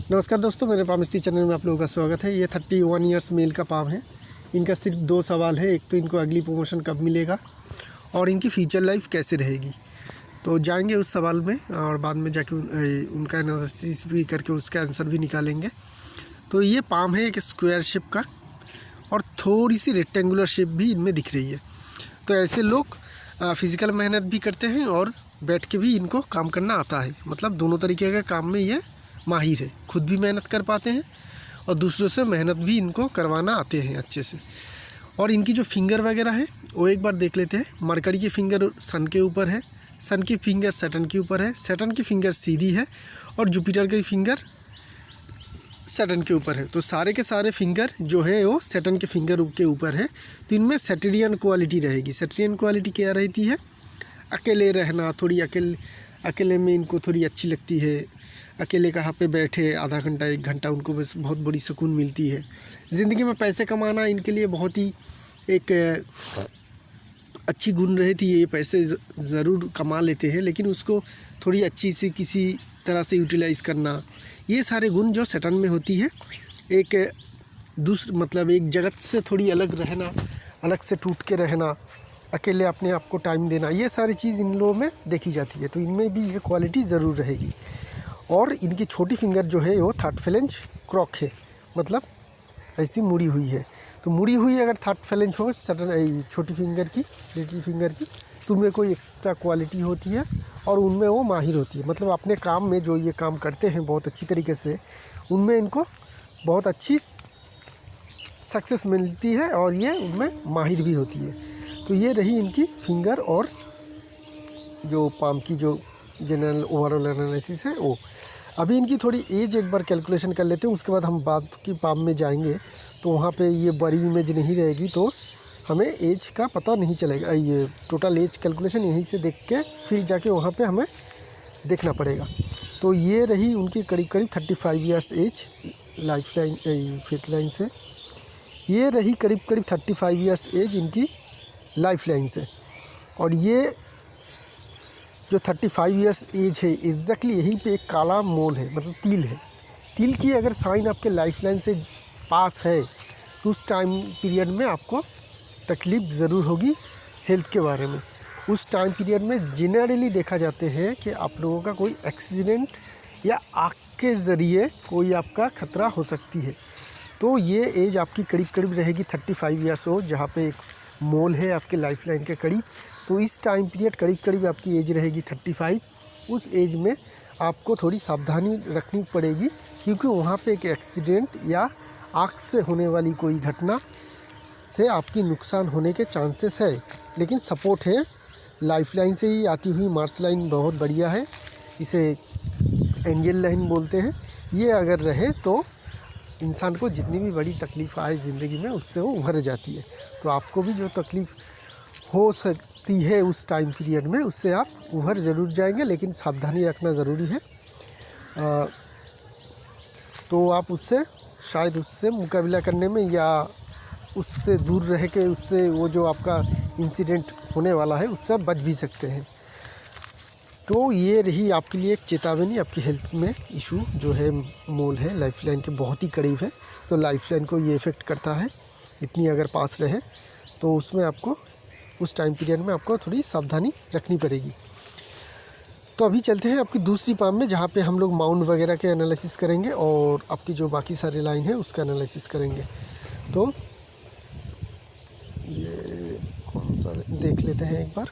नमस्कार दोस्तों, मेरे पामिस्ट्री चैनल में आप लोगों का स्वागत है। ये 31 ईयर्स मेल का पाम है। इनका सिर्फ 2 सवाल है। एक तो इनको अगली प्रमोशन कब मिलेगा और इनकी फ्यूचर लाइफ कैसे रहेगी। तो जाएंगे उस सवाल में और बाद में जाके उनका एनालिसिस भी करके उसका आंसर भी निकालेंगे। तो ये पाम है एक स्क्वायर शेप का और थोड़ी सी रेक्टेंगुलर शेप भी इनमें दिख रही है। तो ऐसे लोग फिज़िकल मेहनत भी करते हैं और बैठ के भी इनको काम करना आता है। मतलब दोनों तरीके के काम में ये माहिर है। खुद भी मेहनत कर पाते हैं और दूसरों से मेहनत भी इनको करवाना आते हैं अच्छे से। और इनकी जो फिंगर वगैरह है वो एक बार देख लेते हैं। मरकरी की फिंगर सन के ऊपर है, सन की फिंगर सैटर्न के ऊपर है, सैटर्न की फिंगर सीधी है और जुपिटर की फिंगर सैटर्न के ऊपर है। तो सारे के सारे फिंगर जो है वो सैटर्न के फिंगर के ऊपर है। तो इनमें सैटर्नियन क्वालिटी रहेगी। सैटर्नियन क्वालिटी क्या रहती है? अकेले रहना, थोड़ी अकेले में इनको थोड़ी अच्छी लगती है। अकेले कहाँ पे बैठे आधा घंटा 1 घंटा उनको बस बहुत बड़ी सुकून मिलती है। ज़िंदगी में पैसे कमाना इनके लिए बहुत ही एक अच्छी गुण रहती है। ये पैसे ज़रूर कमा लेते हैं लेकिन उसको थोड़ी अच्छी सी किसी तरह से यूटिलाइज़ करना, ये सारे गुण जो सैटर्न में होती है। एक मतलब एक जगत से थोड़ी अलग रहना, अलग से टूट के रहना, अकेले अपने आप को टाइम देना, ये सारी चीज़ इन लोगों में देखी जाती है। तो इनमें भी ये क्वालिटी ज़रूर रहेगी। और इनकी छोटी फिंगर जो है वो 3rd फेलेंज क्रॉक है, मतलब ऐसी मुड़ी हुई है। तो मुड़ी हुई अगर 3rd फेलेंज हो छोटी फिंगर की, लिटिल फिंगर की, तो उनमें कोई एक्स्ट्रा क्वालिटी होती है और उनमें वो माहिर होती है। मतलब अपने काम में जो ये काम करते हैं बहुत अच्छी तरीके से, उनमें इनको बहुत अच्छी सक्सेस मिलती है और ये उनमें माहिर भी होती है। तो ये रही इनकी फिंगर और जो पाम की जो जनरल ओवरऑल एनालिसिस है वो। अभी इनकी थोड़ी एज एक बार कैलकुलेशन कर लेते हैं, उसके बाद हम बाद की पाम में जाएंगे। तो वहाँ पे ये बड़ी इमेज नहीं रहेगी तो हमें एज का पता नहीं चलेगा। ये टोटल एज कैलकुलेशन यहीं से देख के फिर जाके वहाँ पे हमें देखना पड़ेगा। तो ये रही उनकी करीब करीब 35 years age life line, faith line से। ये रही करीब करीब 35 ईयर्स एज इनकी लाइफ लाइन से। और ये जो 35 ईयर्स एज है एग्जैक्टली यहीं पे एक काला मोल है, मतलब तिल है। तिल की अगर साइन आपके लाइफ लाइन से पास है तो उस टाइम पीरियड में आपको तकलीफ़ ज़रूर होगी हेल्थ के बारे में। उस टाइम पीरियड में जनरली देखा जाते हैं कि आप लोगों का कोई एक्सीडेंट या आग के ज़रिए कोई आपका ख़तरा हो सकती है। तो ये एज आपकी करीब करीब रहेगी 35 ईयर्स ओल्ड, जहाँ पे एक मोल है आपके लाइफ लाइन के करीब। तो इस टाइम पीरियड करीब करीब आपकी एज रहेगी 35। उस एज में आपको थोड़ी सावधानी रखनी पड़ेगी क्योंकि वहाँ पे एक एक्सीडेंट या आग से होने वाली कोई घटना से आपकी नुकसान होने के चांसेस है। लेकिन सपोर्ट है, लाइफ लाइन से ही आती हुई मार्स लाइन बहुत बढ़िया है, इसे एंजल लाइन बोलते हैं। ये अगर रहे तो इंसान को जितनी भी बड़ी तकलीफ़ आए ज़िंदगी में उससे वो उभर जाती है। तो आपको भी जो तकलीफ़ हो सकती है उस टाइम पीरियड में उससे आप उभर ज़रूर जाएंगे, लेकिन सावधानी रखना ज़रूरी है। तो आप शायद उससे मुकाबला करने में या उससे दूर रह के उससे वो जो आपका इंसिडेंट होने वाला है उससे बच भी सकते हैं। तो ये रही आपके लिए एक चेतावनी। आपकी हेल्थ में इशू जो है मोल है लाइफ लाइन के बहुत ही करीब है, तो लाइफ लाइन को ये इफ़ेक्ट करता है। इतनी अगर पास रहे तो उसमें आपको उस टाइम पीरियड में आपको थोड़ी सावधानी रखनी पड़ेगी। तो अभी चलते हैं आपकी दूसरी पाम में, जहाँ पे हम लोग माउंट वगैरह के एनालिसिस करेंगे और आपकी जो बाकी सारे लाइन है उसका एनालिसिस करेंगे। तो ये कौन सा देख लेते हैं एक बार।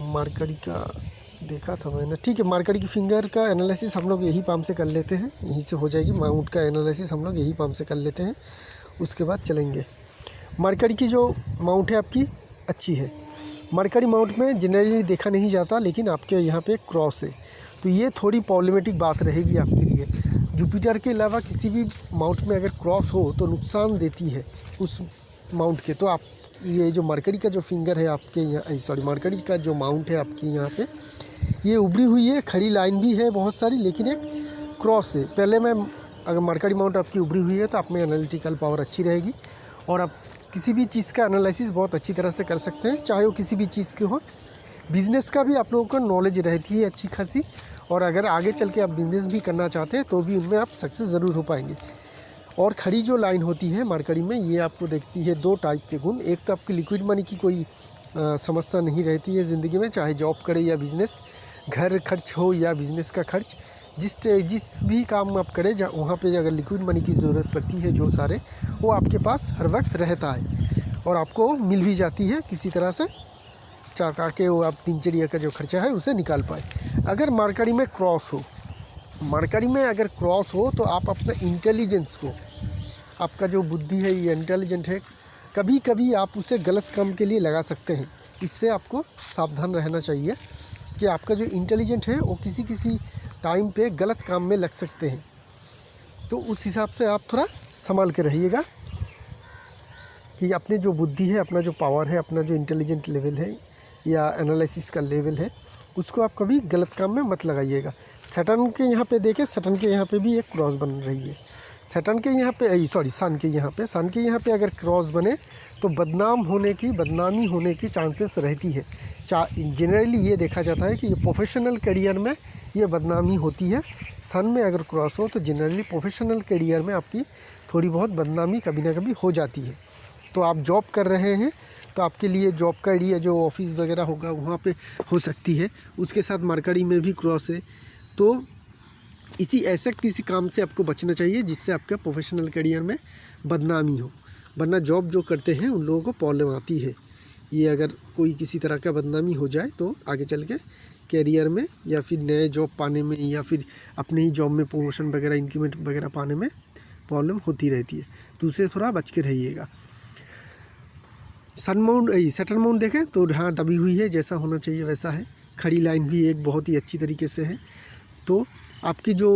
मरकरी का देखा था मैंने, ठीक है। मरकरी की फिंगर का एनालिसिस हम लोग यही पाम से कर लेते हैं, यहीं से हो जाएगी। माउंट का एनालिसिस हम लोग यही पाम से कर लेते हैं, उसके बाद चलेंगे। मरकरी की जो माउंट है आपकी अच्छी है। मरकरी माउंट में जनरली देखा नहीं जाता, लेकिन आपके यहाँ पे क्रॉस है तो ये थोड़ी प्रॉब्लमेटिक बात रहेगी आपके लिए। जुपिटर के अलावा किसी भी माउंट में अगर क्रॉस हो तो नुकसान देती है उस माउंट के। तो आप ये जो मरकरी का जो फिंगर है आपके यहाँ, मरकरी का जो माउंट है आपके यहाँ पे, ये उभरी हुई है, खड़ी लाइन भी है बहुत सारी, लेकिन एक क्रॉस है। पहले मैं अगर मरकरी माउंट आपकी उभरी हुई है तो आप में एनालिटिकल पावर अच्छी रहेगी और आप किसी भी चीज़ का एनालिसिस बहुत अच्छी तरह से कर सकते हैं, चाहे वो किसी भी चीज़ की हो। बिज़नेस का भी आप लोगों को नॉलेज रहती है अच्छी खासी और अगर आगे चल के आप बिज़नेस भी करना चाहते हैं तो भी उनमें आप सक्सेस ज़रूर हो पाएंगे। और खड़ी जो लाइन होती है मरकरी में, ये आपको देखती है 2 टाइप के गुण। एक तो आपकी लिक्विड मनी की कोई समस्या नहीं रहती है ज़िंदगी में, चाहे जॉब करे या बिज़नेस, घर खर्च हो या बिज़नेस का खर्च, जिस भी काम आप करें वहाँ पे अगर लिक्विड मनी की ज़रूरत पड़ती है जो सारे, वो आपके पास हर वक्त रहता है और आपको मिल भी जाती है किसी तरह से, ताकि वो आप दिनचर्या का जो खर्चा है उसे निकाल पाए। अगर मरकरी में क्रॉस हो, मरकरी में अगर क्रॉस हो तो आप अपना इंटेलिजेंस को, आपका जो बुद्धि है ये इंटेलिजेंट है, कभी कभी आप उसे गलत काम के लिए लगा सकते हैं। इससे आपको सावधान रहना चाहिए कि आपका जो इंटेलिजेंट है वो किसी किसी टाइम पे गलत काम में लग सकते हैं। तो उस हिसाब से आप थोड़ा संभाल के रहिएगा कि अपने जो बुद्धि है, अपना जो पावर है, अपना जो इंटेलिजेंट लेवल है या एनालिसिस का लेवल है, उसको आप कभी गलत काम में मत लगाइएगा। सैटर्न के यहाँ पे देखें, सैटर्न के यहाँ पे भी एक क्रॉस बन रही है। सैटर्न के यहाँ पे सन के यहाँ पे अगर क्रॉस बने तो बदनामी होने की चांसेस रहती है। जनरली ये देखा जाता है कि ये प्रोफेशनल करियर में ये बदनामी होती है। सन में अगर क्रॉस हो तो जनरली प्रोफेशनल करियर में आपकी थोड़ी बहुत बदनामी कभी ना कभी हो जाती है। तो आप जॉब कर रहे हैं तो आपके लिए जॉब का एरिया जो ऑफिस वगैरह होगा वहाँ पे हो सकती है, उसके साथ मरकरी में भी क्रॉस है। तो ऐसे किसी काम से आपको बचना चाहिए जिससे आपका प्रोफेशनल करियर में बदनामी हो, वरना जॉब जो करते हैं उन लोगों को प्रॉब्लम आती है। ये अगर कोई किसी तरह का बदनामी हो जाए तो आगे चल के करियर में या फिर नए जॉब पाने में या फिर अपने ही जॉब में प्रमोशन वगैरह, इंक्रीमेंट वगैरह पाने में प्रॉब्लम होती रहती है। तो उससे थोड़ा बच के रहिएगा। सैटर्न माउंट देखें तो हाँ दबी हुई है, जैसा होना चाहिए वैसा है। खड़ी लाइन भी एक बहुत ही अच्छी तरीके से है। तो आपकी जो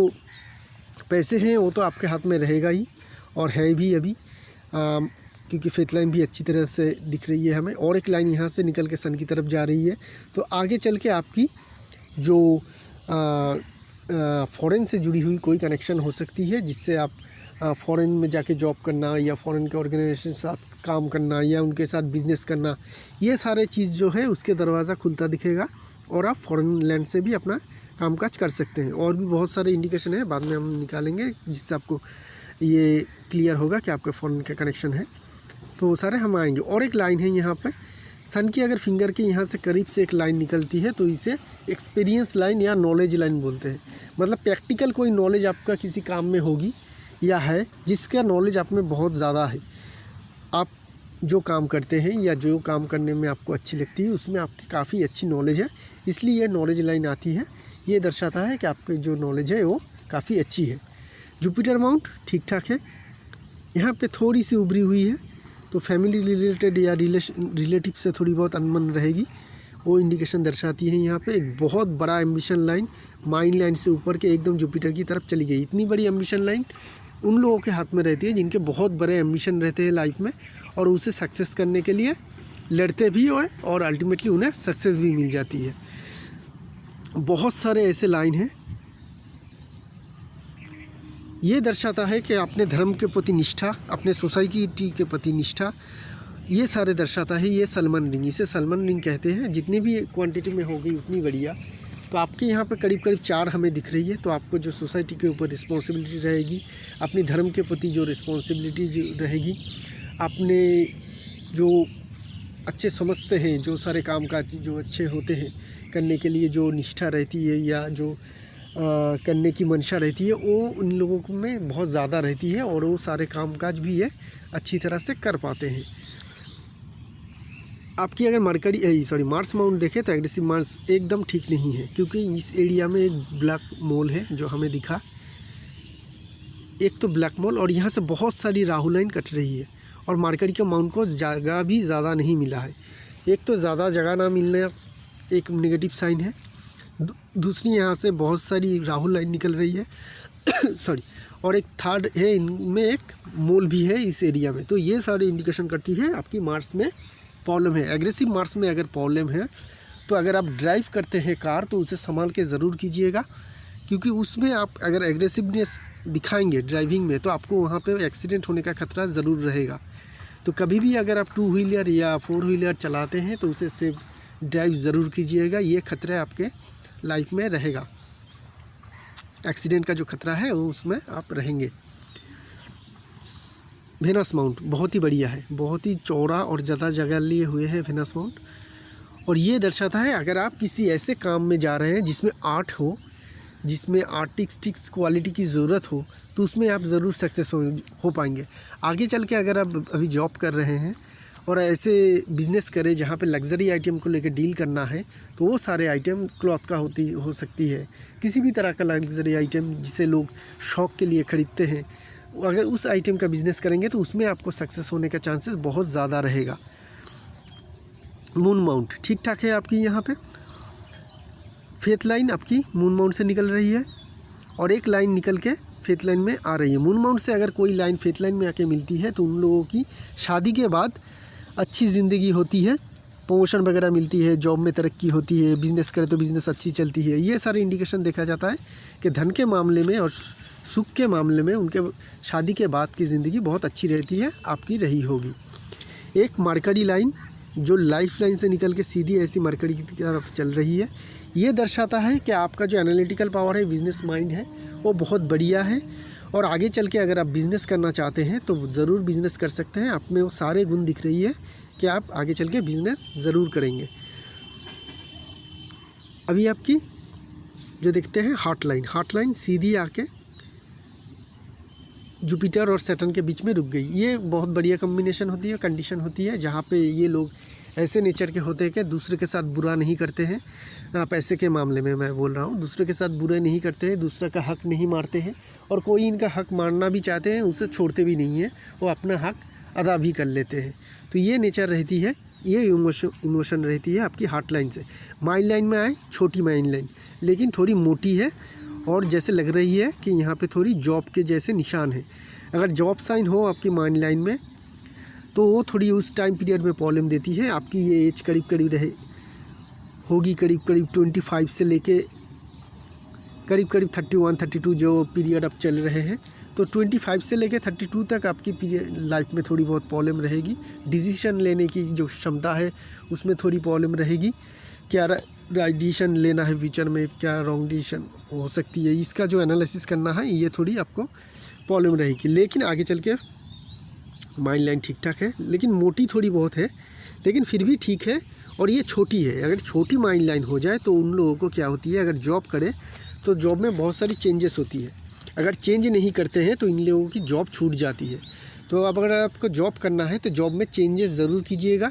पैसे हैं वो तो आपके हाथ में रहेगा ही और है भी अभी, क्योंकि फेथ लाइन भी अच्छी तरह से दिख रही है हमें, और एक लाइन यहाँ से निकल के सन की तरफ जा रही है। तो आगे चल के आपकी जो फॉरेन से जुड़ी हुई कोई कनेक्शन हो सकती है, जिससे आप फॉरेन में जाके जॉब करना या फॉरेन के ऑर्गेनाइजेशन के साथ काम करना या उनके साथ बिज़नेस करना, ये सारे चीज़ जो है उसके दरवाज़ा खुलता दिखेगा और आप फॉरेन लैंड से भी अपना कामकाज कर सकते हैं। और भी बहुत सारे इंडिकेशन है, बाद में हम निकालेंगे जिससे आपको ये क्लियर होगा कि आपके फ़ोन का कनेक्शन है। तो वो सारे हम आएंगे। और एक लाइन है यहाँ पे सन की, अगर फिंगर के यहाँ से करीब से एक लाइन निकलती है तो इसे एक्सपीरियंस लाइन या नॉलेज लाइन बोलते हैं। मतलब प्रैक्टिकल कोई नॉलेज आपका किसी काम में होगी या है, जिसका नॉलेज आप में बहुत ज़्यादा है। आप जो काम करते हैं या जो काम करने में आपको अच्छी लगती है उसमें आपकी काफ़ी अच्छी नॉलेज है, इसलिए ये नॉलेज लाइन आती है। ये दर्शाता है कि आपकी जो नॉलेज है वो काफ़ी अच्छी है। जुपिटर माउंट ठीक ठाक है, यहाँ पे थोड़ी सी उभरी हुई है, तो फैमिली रिलेटेड या रिलेटिव से थोड़ी बहुत अनबन रहेगी, वो इंडिकेशन दर्शाती है। यहाँ पे एक बहुत बड़ा एम्बिशन लाइन माइंड लाइन से ऊपर के एकदम जुपिटर की तरफ चली गई। इतनी बड़ी एम्बिशन लाइन उन लोगों के हाथ में रहती है जिनके बहुत बड़े एम्बिशन रहते हैं लाइफ में और उसे सक्सेस करने के लिए लड़ते भी हैं और अल्टीमेटली उन्हें सक्सेस भी मिल जाती है। बहुत सारे ऐसे लाइन हैं। ये दर्शाता है कि अपने धर्म के प्रति निष्ठा, अपने सोसाइटी के प्रति निष्ठा, ये सारे दर्शाता है। ये सलमान रिंग, इसे सलमान रिंग कहते हैं। जितनी भी क्वांटिटी में होगी उतनी बढ़िया। तो आपके यहाँ पे करीब करीब 4 हमें दिख रही है। तो आपको जो सोसाइटी के ऊपर रिस्पॉन्सिबिलिटी रहेगी, अपने धर्म के प्रति जो रिस्पॉन्सिबिलिटी रहेगी, अपने जो अच्छे समझते हैं, जो सारे कामकाज जो अच्छे होते हैं करने के लिए जो निष्ठा रहती है या जो करने की मंशा रहती है, वो उन लोगों में बहुत ज़्यादा रहती है और वो सारे कामकाज भी ये अच्छी तरह से कर पाते हैं। आपकी अगर मार्स माउंट देखें तो एग्रेसिव मार्स एकदम ठीक नहीं है, क्योंकि इस एरिया में एक ब्लैक मोल है जो हमें दिखा, एक तो ब्लैक मोल, और यहाँ से बहुत सारी राहु लाइन कट रही है और मरकरी के माउंट को जगह भी ज़्यादा नहीं मिला है। एक तो ज़्यादा जगह ना मिलने एक नेगेटिव साइन है, दूसरी यहाँ से बहुत सारी राहु लाइन निकल रही है और एक थर्ड है, इनमें एक मोल भी है इस एरिया में। तो ये सारी इंडिकेशन करती है आपकी मार्स में प्रॉब्लम है। एग्रेसिव मार्स में अगर प्रॉब्लम है तो अगर आप ड्राइव करते हैं कार तो उसे संभाल के ज़रूर कीजिएगा, क्योंकि उसमें आप अगर एग्रेसिवनेस दिखाएंगे ड्राइविंग में तो आपको वहाँ पे एक्सीडेंट होने का खतरा ज़रूर रहेगा। तो कभी भी अगर आप 2 व्हीलर या 4 व्हीलर चलाते हैं तो उसे सेफ ड्राइव ज़रूर कीजिएगा, ये खतरा आपके लाइफ में रहेगा। एक्सीडेंट का जो खतरा है वो उसमें आप रहेंगे। वेनस माउंट बहुत ही बढ़िया है, बहुत ही चौड़ा और ज़्यादा जगह लिए हुए है वेनस माउंट। और ये दर्शाता है अगर आप किसी ऐसे काम में जा रहे हैं जिसमें आर्ट हो, जिसमें आर्टिस्टिक्स क्वालिटी की ज़रूरत हो, तो उसमें आप ज़रूर सक्सेस हो पाएंगे। आगे चल के अगर आप अभी जॉब कर रहे हैं और ऐसे बिज़नेस करें जहाँ पे लग्जरी आइटम को लेकर डील करना है, तो वो सारे आइटम क्लॉथ का हो सकती है, किसी भी तरह का लग्जरी आइटम जिसे लोग शौक़ के लिए ख़रीदते हैं, अगर उस आइटम का बिज़नेस करेंगे तो उसमें आपको सक्सेस होने का चांसेस बहुत ज़्यादा रहेगा। मून माउंट ठीक ठाक है आपकी, यहाँ पे फेथ लाइन आपकी मून माउंट से निकल रही है और एक लाइन निकल के फेथ लाइन में आ रही है। मून माउंट से अगर कोई लाइन फेथ लाइन में आके मिलती है तो उन लोगों की शादी के बाद अच्छी ज़िंदगी होती है, प्रमोशन वगैरह मिलती है, जॉब में तरक्की होती है, बिज़नेस करे तो बिज़नेस अच्छी चलती है। ये सारे इंडिकेशन देखा जाता है कि धन के मामले में और सुख के मामले में उनके शादी के बाद की ज़िंदगी बहुत अच्छी रहती है, आपकी रही होगी। एक मरकरी लाइन जो लाइफ लाइन से निकल के सीधी ऐसी मरकरी की तरफ चल रही है, ये दर्शाता है कि आपका जो एनालिटिकल पावर है, बिज़नेस माइंड है, वो बहुत बढ़िया है। और आगे चल के अगर आप बिज़नेस करना चाहते हैं तो ज़रूर बिज़नेस कर सकते हैं। आप में वो सारे गुण दिख रही है कि आप आगे चल के बिज़नेस ज़रूर करेंगे। अभी आपकी जो देखते हैं हार्ट लाइन सीधी आके जुपिटर और सैटर्न के बीच में रुक गई। ये बहुत बढ़िया कॉम्बिनेशन होती है, कंडीशन होती है, जहाँ पे ये लोग ऐसे नेचर के होते हैं कि दूसरे के साथ बुरा नहीं करते हैं। पैसे के मामले में मैं बोल रहा हूँ, दूसरे के साथ बुरा नहीं करते हैं, दूसरे का हक नहीं मारते हैं, और कोई इनका हक मारना भी चाहते हैं उसे छोड़ते भी नहीं हैं, वो अपना हक अदा भी कर लेते हैं। तो ये नेचर रहती है, ये इमोशन रहती है आपकी हार्ट लाइन से। माइंड लाइन में आए, छोटी माइंड लाइन लेकिन थोड़ी मोटी है और जैसे लग रही है कि यहाँ पे थोड़ी जॉब के जैसे निशान है। अगर जॉब साइन हो आपकी माइंड लाइन में तो वो थोड़ी उस टाइम पीरियड में प्रॉब्लम देती है। आपकी ये एज करीब होगी 25 से लेके करीब 31-32 जो पीरियड अब चल रहे हैं, तो 25 से लेके 32 तक आपकी पीरियड लाइफ में थोड़ी बहुत प्रॉब्लम रहेगी। डिसीजन लेने की जो क्षमता है उसमें थोड़ी प्रॉब्लम रहेगी। क्या राइट डिसीजन लेना है फ्यूचर में, क्या रॉन्ग डिसीजन हो सकती है, इसका जो एनालिसिस करना है ये थोड़ी आपको प्रॉब्लम रहेगी। लेकिन आगे चल के माइंड लाइन ठीक ठाक है, लेकिन मोटी थोड़ी बहुत है, लेकिन फिर भी ठीक है। और ये छोटी है। अगर छोटी माइंड लाइन हो जाए तो उन लोगों को क्या होती है, अगर जॉब करे तो जॉब में बहुत सारी चेंजेस होती है। अगर चेंज नहीं करते हैं तो इन लोगों की जॉब छूट जाती है। तो अब अगर आपको जॉब करना है तो जॉब में चेंजेस ज़रूर कीजिएगा,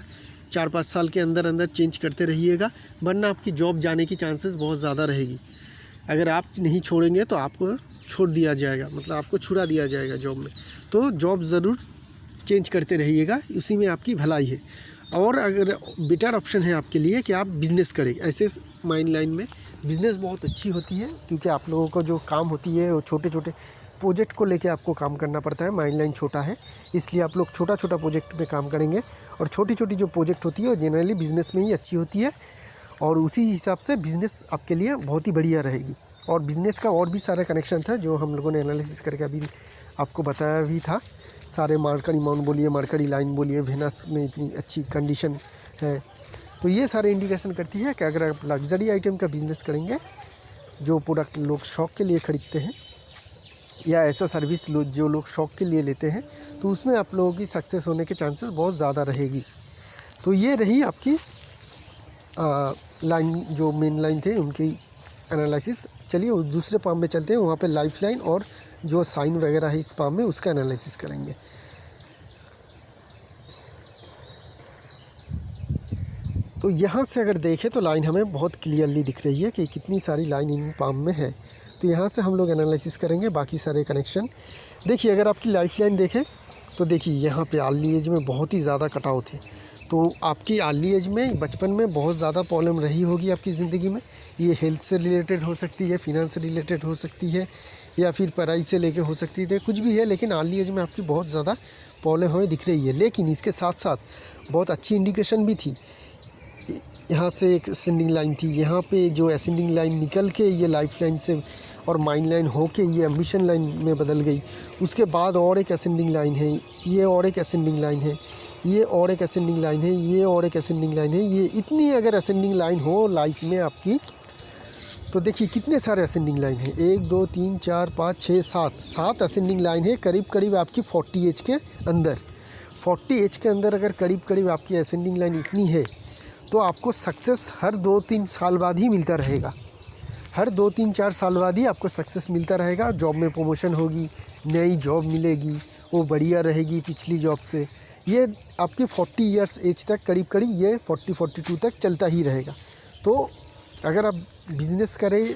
4-5 साल के अंदर अंदर चेंज करते रहिएगा, वरना आपकी जॉब जाने की चांसेस बहुत ज़्यादा रहेगी। अगर आप नहीं छोड़ेंगे तो आपको छोड़ दिया जाएगा, मतलब आपको छुड़ा दिया जाएगा जॉब में। तो जॉब ज़रूर चेंज करते रहिएगा, उसी में आपकी भलाई है। और अगर बेटर ऑप्शन है आपके लिए कि आप बिज़नेस करें, ऐसे माइंड लाइन में बिज़नेस बहुत अच्छी होती है, क्योंकि आप लोगों को जो काम होती है वो छोटे छोटे प्रोजेक्ट को लेके आपको काम करना पड़ता है। माइंड लाइन छोटा है इसलिए आप लोग छोटा छोटा प्रोजेक्ट पे काम करेंगे, और छोटी छोटी जो प्रोजेक्ट होती है वो जनरली बिज़नेस में ही अच्छी होती है, और उसी हिसाब से बिज़नेस आपके लिए बहुत ही बढ़िया रहेगी। और बिज़नेस का और भी सारा कनेक्शन था जो हम लोगों ने एनालिसिस करके अभी आपको बताया भी था। सारे मरकरी माउंट बोलिए, मरकरी लाइन बोलिए, वेनस में इतनी अच्छी कंडीशन है, तो ये सारे इंडिकेशन करती है कि अगर आप लग्जरी आइटम का बिज़नेस करेंगे, जो प्रोडक्ट लोग शौक़ के लिए ख़रीदते हैं या ऐसा सर्विस जो लोग शौक़ के लिए लेते हैं, तो उसमें आप लोगों की सक्सेस होने के चांसेस बहुत ज़्यादा रहेगी। तो ये रही आपकी लाइन, जो मेन लाइन थे उनकी एनालिसिस। चलिए उस दूसरे पाम में चलते हैं, वहाँ पे लाइफ लाइन और जो साइन वगैरह है इस पाम में उसका एनालिसिस करेंगे। तो यहाँ से अगर देखें तो लाइन हमें बहुत क्लियरली दिख रही है कि कितनी सारी लाइन इन पाम में है। तो यहाँ से हम लोग एनालिसिस करेंगे बाकी सारे कनेक्शन। देखिए अगर आपकी लाइफ लाइन देखें तो देखिए यहाँ पे अर्ली एज में बहुत ही ज़्यादा कटाव थे, तो आपकी अर्ली एज में बचपन में बहुत ज़्यादा प्रॉब्लम रही होगी आपकी ज़िंदगी में। ये हेल्थ से रिलेटेड हो सकती है, फिनेंस से रिलेटेड हो सकती है, या फिर पढ़ाई से लेके हो सकती है, कुछ भी है, लेकिन अर्ली एज में आपकी बहुत ज़्यादा प्रॉब्लम हमें दिख रही है। लेकिन इसके साथ साथ बहुत अच्छी इंडिकेशन भी थी। यहाँ से एक असेंडिंग लाइन थी, यहाँ पे जो असेंडिंग लाइन निकल के ये लाइफ लाइन से और माइंड लाइन होके ये एम्बिशन लाइन में बदल गई। उसके बाद और एक असेंडिंग लाइन है, ये और एक असेंडिंग लाइन है, ये और एक असेंडिंग लाइन है, ये और एक असेंडिंग लाइन है। ये इतनी अगर असेंडिंग लाइन हो लाइफ में आपकी, तो देखिए कितने सारे असेंडिंग लाइन है, 1 2 3 4 5 6 7 असेंडिंग लाइन है करीब करीब आपकी 40 एज के अंदर। 40 एज के अंदर अगर करीब करीब आपकी असेंडिंग लाइन इतनी है तो आपको सक्सेस हर 2-3 साल बाद ही मिलता रहेगा। हर 2-3-4 साल बाद ही आपको सक्सेस मिलता रहेगा। जॉब में प्रमोशन होगी, नई जॉब मिलेगी, वो बढ़िया रहेगी पिछली जॉब से। ये आपकी 40 इयर्स एज तक करीब करीब ये 40-42 तक चलता ही रहेगा। तो अगर आप बिज़नेस करें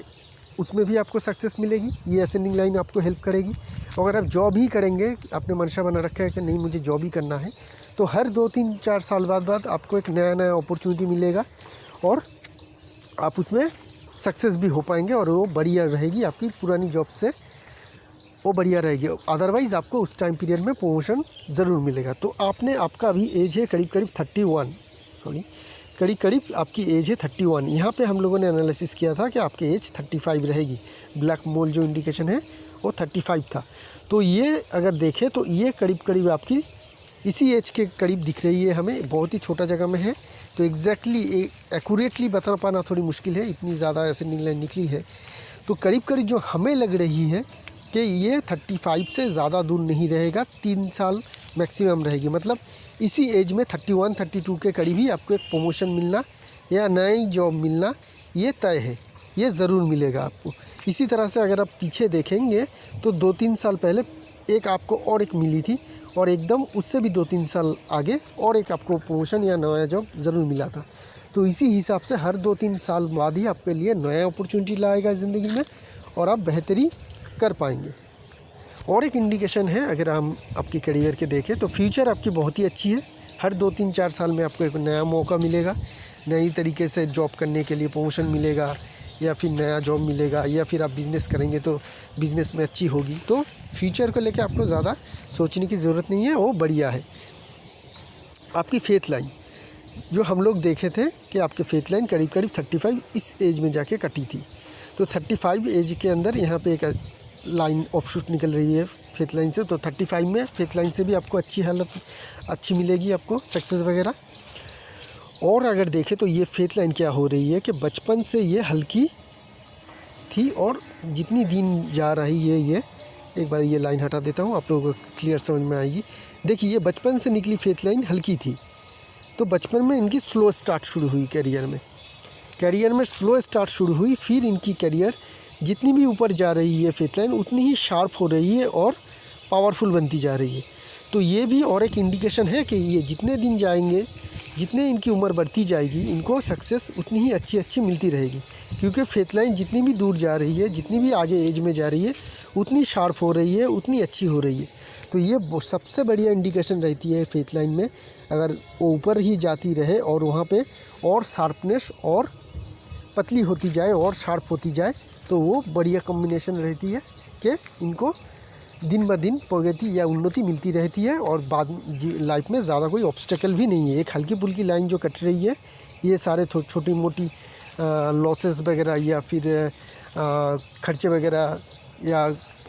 उसमें भी आपको सक्सेस मिलेगी, ये असेंडिंग लाइन आपको हेल्प करेगी। अगर आप जॉब ही करेंगे, आपने मंशा बना रखा है कि नहीं मुझे जॉब ही करना है, तो हर 2-3-4 साल बाद आपको एक नया अपॉर्चुनिटी मिलेगा और आप उसमें सक्सेस भी हो पाएंगे और वो बढ़िया रहेगी, आपकी पुरानी जॉब से वो बढ़िया रहेगी। अदरवाइज़ आपको उस टाइम पीरियड में प्रमोशन ज़रूर मिलेगा। तो आपका अभी एज है करीब करीब आपकी एज है 31। यहाँ पे हम लोगों ने एनालिसिस किया था कि आपकी एज 35 रहेगी। ब्लैक मोल जो इंडिकेशन है वो 35 था। तो ये अगर देखें तो ये करीब करीब आपकी इसी एज के करीब दिख रही है हमें, बहुत ही छोटा जगह में है। तो एग्जैक्टली एक्यूरेटली बता पाना थोड़ी मुश्किल है, इतनी ज़्यादा असेंडिंग लाइन निकली है। तो करीब करीब जो हमें लग रही है कि ये 35 से ज़्यादा दूर नहीं रहेगा, 3 साल मैक्सिमम रहेगी। मतलब इसी एज में 31-32 के करीब ही आपको एक प्रमोशन मिलना या नई जॉब मिलना ये तय है, ये ज़रूर मिलेगा आपको। इसी तरह से अगर आप पीछे देखेंगे तो 2-3 साल पहले एक आपको और एक मिली थी और एकदम उससे भी 2-3 साल आगे और एक आपको प्रमोशन या नया जॉब ज़रूर मिला था। तो इसी हिसाब से हर 2-3 साल बाद ही आपके लिए नया अपॉर्चुनिटी लाएगा ज़िंदगी में और आप बेहतरी कर पाएंगे। और एक इंडिकेशन है, अगर हम आपकी करियर के देखें तो फ्यूचर आपकी बहुत ही अच्छी है। हर 2-3-4 साल में आपको एक नया मौका मिलेगा, नई तरीके से जॉब करने के लिए प्रमोशन मिलेगा या फिर नया जॉब मिलेगा, या फिर आप बिज़नेस करेंगे तो बिज़नेस में अच्छी होगी। तो फ्यूचर को लेकर आपको ज़्यादा सोचने की ज़रूरत नहीं है, वो बढ़िया है। आपकी फेथ लाइन जो हम लोग देखे थे कि आपके फेथ लाइन करीब करीब 35 इस एज में जाके कटी थी। तो 35 एज के अंदर यहाँ पे एक लाइन ऑफ शूट निकल रही है फेथ लाइन से। तो 35 में फेथ लाइन से भी आपको अच्छी मिलेगी आपको सक्सेस वगैरह। और अगर देखें तो ये फेथ लाइन क्या हो रही है कि बचपन से ये हल्की थी और जितनी दिन जा रही है ये, एक बार ये लाइन हटा देता हूँ आप लोगों को क्लियर समझ में आएगी। देखिए ये बचपन से निकली फेथ लाइन हल्की थी, तो बचपन में इनकी स्लो स्टार्ट शुरू हुई करियर में स्लो स्टार्ट शुरू हुई। फिर इनकी करियर जितनी भी ऊपर जा रही है फेथ लाइन उतनी ही शार्प हो रही है और पावरफुल बनती जा रही है। तो ये भी और एक इंडिकेशन है कि ये जितने दिन जाएंगे, जितने इनकी उम्र बढ़ती जाएगी, इनको सक्सेस उतनी ही अच्छी मिलती रहेगी। क्योंकि फेथ लाइन जितनी भी दूर जा रही है, जितनी भी आगे एज में जा रही है, उतनी शार्प हो रही है, उतनी अच्छी हो रही है। तो ये सबसे बढ़िया इंडिकेशन रहती है फेथ लाइन में। अगर वो ऊपर ही जाती रहे और वहाँ पे और शार्पनेस और पतली होती जाए और शार्प होती जाए, तो वो बढ़िया कॉम्बिनेशन रहती है कि इनको दिन ब दिन प्रगति या उन्नति मिलती रहती है और बाद लाइफ में ज़्यादा कोई ऑब्स्टेकल भी नहीं है। एक हल्की फुल्की लाइन जो कट रही है, ये सारे छोटी मोटी लॉसेस वगैरह या फिर खर्चे वगैरह या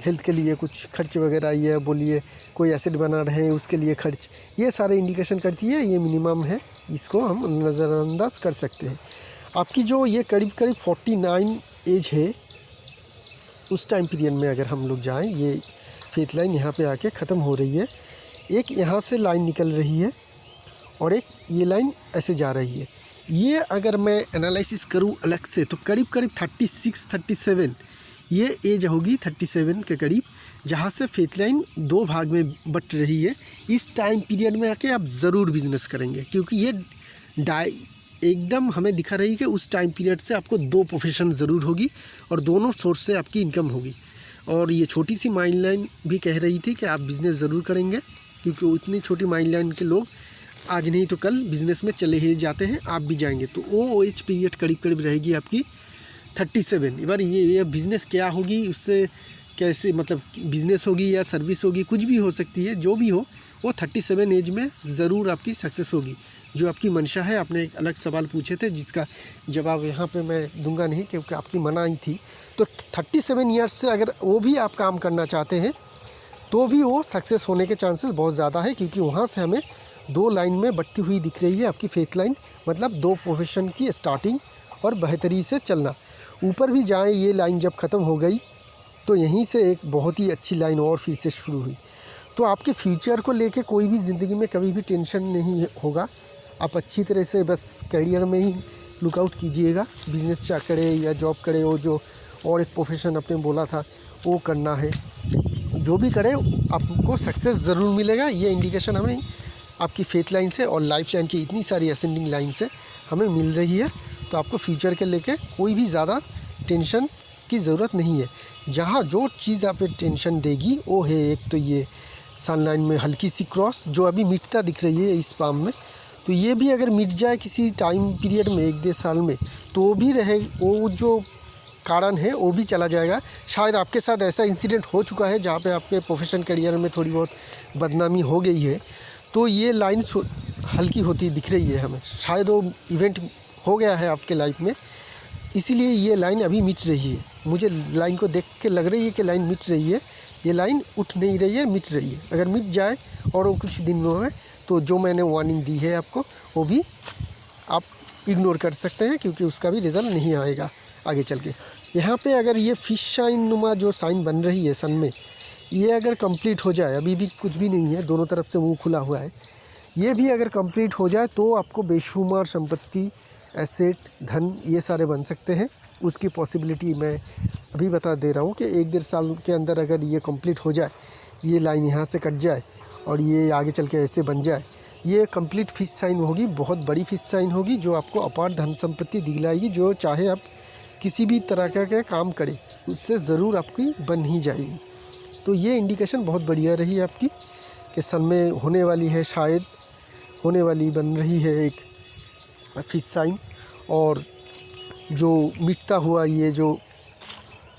हेल्थ के लिए कुछ खर्च वगैरह, ये बोलिए कोई एसिड बना रहे हैं उसके लिए खर्च, ये सारे इंडिकेशन करती है। ये मिनिमम है, इसको हम नज़रअंदाज कर सकते हैं। आपकी जो ये करीब करीब 49 एज है, उस टाइम पीरियड में अगर हम लोग जाएं, ये फेथ लाइन यहाँ पे आके ख़त्म हो रही है। एक यहाँ से लाइन निकल रही है और एक ये लाइन ऐसे जा रही है। ये अगर मैं एनालिसिस करूँ अलग से तो करीब करीब 36-37 ये एज होगी, 37 के करीब, जहाँ से फेथ लाइन 2 भाग में बट रही है। इस टाइम पीरियड में आके आप ज़रूर बिज़नेस करेंगे, क्योंकि ये एकदम हमें दिखा रही है कि उस टाइम पीरियड से आपको 2 प्रोफेशन ज़रूर होगी और दोनों सोर्स से आपकी इनकम होगी। और ये छोटी सी माइंड लाइन भी कह रही थी कि आप बिज़नेस ज़रूर करेंगे, क्योंकि उतनी छोटी माइंड लाइन के लोग आज नहीं तो कल बिज़नेस में चले ही जाते हैं, आप भी जाएंगे। तो वो एज पीरियड करीब करीब रहेगी आपकी 37। बार ये बिज़नेस क्या होगी, उससे कैसे, मतलब बिज़नेस होगी या सर्विस होगी, कुछ भी हो सकती है, जो भी हो वो 37 एज में ज़रूर आपकी सक्सेस होगी। जो आपकी मंशा है, आपने एक अलग सवाल पूछे थे जिसका जवाब यहाँ पे मैं दूंगा नहीं क्योंकि आपकी मना ही थी। तो 37 ईयर्स से अगर वो भी आप काम करना चाहते हैं तो भी वो सक्सेस होने के चांसेस बहुत ज़्यादा है, क्योंकि वहाँ से हमें 2 लाइन में बढ़ती हुई दिख रही है आपकी फेथ लाइन। मतलब 2 प्रोफेशन की स्टार्टिंग और बेहतरी से चलना। ऊपर भी जाएँ, ये लाइन जब ख़त्म हो गई तो यहीं से एक बहुत ही अच्छी लाइन और फिर से शुरू हुई। तो आपके फ्यूचर को लेके कोई भी ज़िंदगी में कभी भी टेंशन नहीं होगा। आप अच्छी तरह से बस करियर में ही लुकआउट कीजिएगा, बिज़नेस चाहे करे या जॉब करे, वो जो और एक प्रोफेशन आपने बोला था वो करना है, जो भी करे आपको सक्सेस ज़रूर मिलेगा। ये इंडिकेशन हमें आपकी फेथ लाइन से और लाइफ लाइन की इतनी सारी असेंडिंग लाइन से हमें मिल रही है। तो आपको फ्यूचर के लेके कोई भी ज़्यादा टेंशन की ज़रूरत नहीं है। जहाँ जो चीज़ आप टेंशन देगी वो है, एक तो ये सनलाइन में हल्की सी क्रॉस जो अभी मिटता दिख रही है इस पाम में, तो ये भी अगर मिट जाए किसी टाइम पीरियड में 1-1.5 साल में, तो भी रहे, वो जो कारण है वो भी चला जाएगा। शायद आपके साथ ऐसा इंसिडेंट हो चुका है जहाँ पे आपके प्रोफेशन करियर में थोड़ी बहुत बदनामी हो गई है, तो ये लाइन हल्की होती दिख रही है हमें। शायद वो इवेंट हो गया है आपके लाइफ में, इसीलिए ये लाइन अभी मिट रही है। मुझे लाइन को देख के लग रही है कि लाइन मिट रही है, ये लाइन उठ नहीं रही है, मिट रही है। अगर मिट जाए और वो कुछ दिनों में, तो जो मैंने वार्निंग दी है आपको वो भी आप इग्नोर कर सकते हैं, क्योंकि उसका भी रिज़ल्ट नहीं आएगा आगे चल के। यहाँ पे अगर ये फिश साइन नुमा जो साइन बन रही है सन में, ये अगर कंप्लीट हो जाए, अभी भी कुछ भी नहीं है, दोनों तरफ से मुंह खुला हुआ है, ये भी अगर कंप्लीट हो जाए तो आपको बेशुमार संपत्ति, एसेट, धन ये सारे बन सकते हैं। उसकी पॉसिबिलिटी मैं अभी बता दे रहा हूँ कि 1-1.5 साल के अंदर अगर ये कंप्लीट हो जाए, ये लाइन यहाँ से कट जाए और ये आगे चल के ऐसे बन जाए, ये कंप्लीट फिश साइन होगी, बहुत बड़ी फिश साइन होगी जो आपको अपार धन संपत्ति दिलाएगी, जो चाहे आप किसी भी तरह का काम करें उससे ज़रूर आपकी बन ही जाएगी। तो ये इंडिकेशन बहुत बढ़िया रही है आपकी कि सन में होने वाली है, शायद होने वाली बन रही है एक फिश साइन। और जो मिटता हुआ ये जो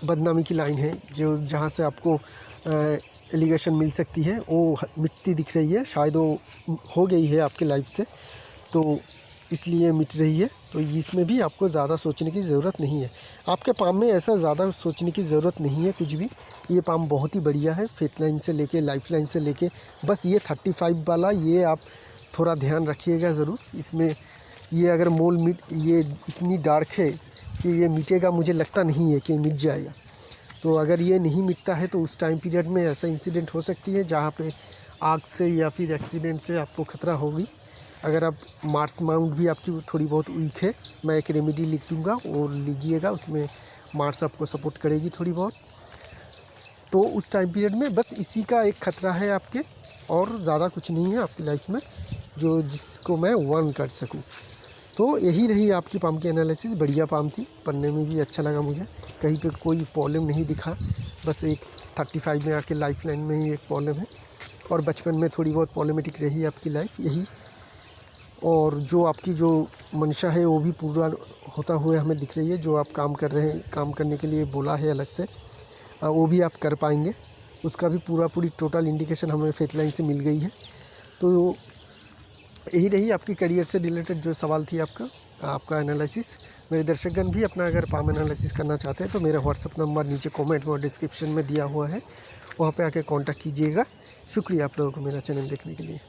बदनामी की लाइन है, जो जहाँ से आपको एलिगेशन मिल सकती है, वो मिटती दिख रही है। शायद वो हो गई है आपके लाइफ से, तो इसलिए मिट रही है। तो इसमें भी आपको ज़्यादा सोचने की ज़रूरत नहीं है। आपके पाम में ऐसा ज़्यादा सोचने की ज़रूरत नहीं है कुछ भी। ये पाम बहुत ही बढ़िया है, फेथ लाइन से लेके लाइफ लाइन से लेके, बस ये 35 वाला ये आप थोड़ा ध्यान रखिएगा ज़रूर। इसमें ये अगर मोल मिट, ये इतनी डार्क है कि ये मिटेगा, मुझे लगता नहीं है कि मिट जाएगा। तो अगर ये नहीं मिटता है तो उस टाइम पीरियड में ऐसा इंसिडेंट हो सकती है जहाँ पे आग से या फिर एक्सीडेंट से आपको ख़तरा होगी। अगर आप मार्स माउंट भी आपकी थोड़ी बहुत वीक है, मैं एक रेमेडी लिख दूँगा, वो लीजिएगा, उसमें मार्स आपको सपोर्ट करेगी थोड़ी बहुत। तो उस टाइम पीरियड में बस इसी का एक ख़तरा है आपके, और ज़्यादा कुछ नहीं है आपकी लाइफ में जो जिसको मैं वार्न कर सकूं। तो यही रही आपकी पाम की एनालिसिस। बढ़िया पाम थी, पढ़ने में भी अच्छा लगा मुझे, कहीं पे कोई प्रॉब्लम नहीं दिखा। बस एक 35 में आके लाइफ लाइन में ही एक प्रॉब्लम है, और बचपन में थोड़ी बहुत प्रॉब्लमेटिक रही आपकी लाइफ, यही। और जो आपकी जो मंशा है वो भी पूरा होता हुआ हमें दिख रही है। जो आप काम कर रहे हैं, काम करने के लिए बोला है अलग से, वो भी आप कर पाएंगे। उसका भी पूरी टोटल इंडिकेशन हमें फेथ लाइन से मिल गई है। तो यही रही आपकी करियर से रिलेटेड जो सवाल थी आपका एनालिसिस। मेरे दर्शकगण भी अपना अगर पाम एनालिसिस करना चाहते हैं तो मेरा व्हाट्सअप नंबर नीचे कमेंट में और डिस्क्रिप्शन में दिया हुआ है, वहाँ पे आके कांटेक्ट कीजिएगा। शुक्रिया आप लोगों को मेरा चैनल देखने के लिए।